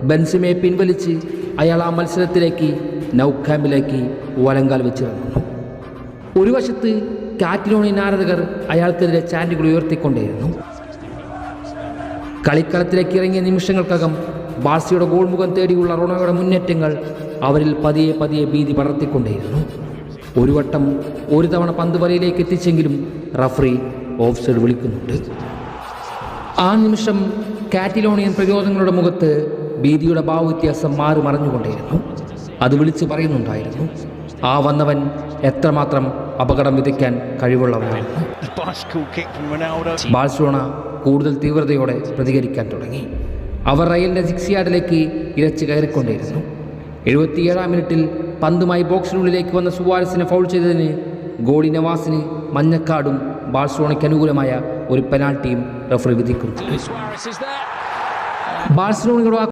ബെൻസിമയെ പിൻവലിച്ച് അയാൾ ആ മത്സരത്തിലേക്ക് നൗക്യാമ്പിലേക്ക് വലങ്കാൽ വെച്ചിറങ്ങുന്നു. ഒരു വശത്ത് കാറ്റലോണിയൻ ആരാധകർ അയാൾക്കെതിരെ ചാൻഡുകൾ ഉയർത്തിക്കൊണ്ടേയിരുന്നു. കളിക്കളത്തിലേക്ക് ഇറങ്ങിയ നിമിഷങ്ങൾക്കകം ബാഴ്സയുടെ ഗോൾ മുഖം തേടിയുള്ള റൊണോയുടെ മുന്നേറ്റങ്ങൾ അവരിൽ പതിയെ പതിയെ ഭീതി പടർത്തിക്കൊണ്ടേയിരുന്നു. ഒരു തവണ പന്ത് വലയിലേക്ക് എത്തിച്ചെങ്കിലും റഫറി ഓഫ് സൈഡ് വിളിക്കുന്നുണ്ട്. ആ നിമിഷം കാറ്റലോണിയൻ പ്രചോദനങ്ങളുടെ മുഖത്ത് ഭീതിയുടെ ഭാവവ്യത്യാസം മാറി മറഞ്ഞുകൊണ്ടേയിരുന്നു. അത് വിളിച്ച് പറയുന്നുണ്ടായിരുന്നു, ആ വന്നവൻ എത്രമാത്രം അപകടം വിതയ്ക്കാൻ കഴിവുള്ളവനാണ്. ബാഴ്സലോണ കൂടുതൽ തീവ്രതയോടെ പ്രതികരിക്കാൻ തുടങ്ങി. അവർ റയലിൻ്റെ 6 യാർഡിലേക്ക് ഇരച്ച് കയറിക്കൊണ്ടിരുന്നു. 77-ാം മിനിറ്റിൽ പന്തുമായി ബോക്സിനുള്ളിലേക്ക് വന്ന സുവാരസിനെ ഫൗൾ ചെയ്തതിന് ഗോളി നവാസിന് മഞ്ഞക്കാർഡും ബാഴ്സലോണയ്ക്ക് അനുകൂലമായ ഒരു പെനാൽറ്റിയും റഫറി വിധിക്കുന്നു. ബാഴ്സലോണയുടെ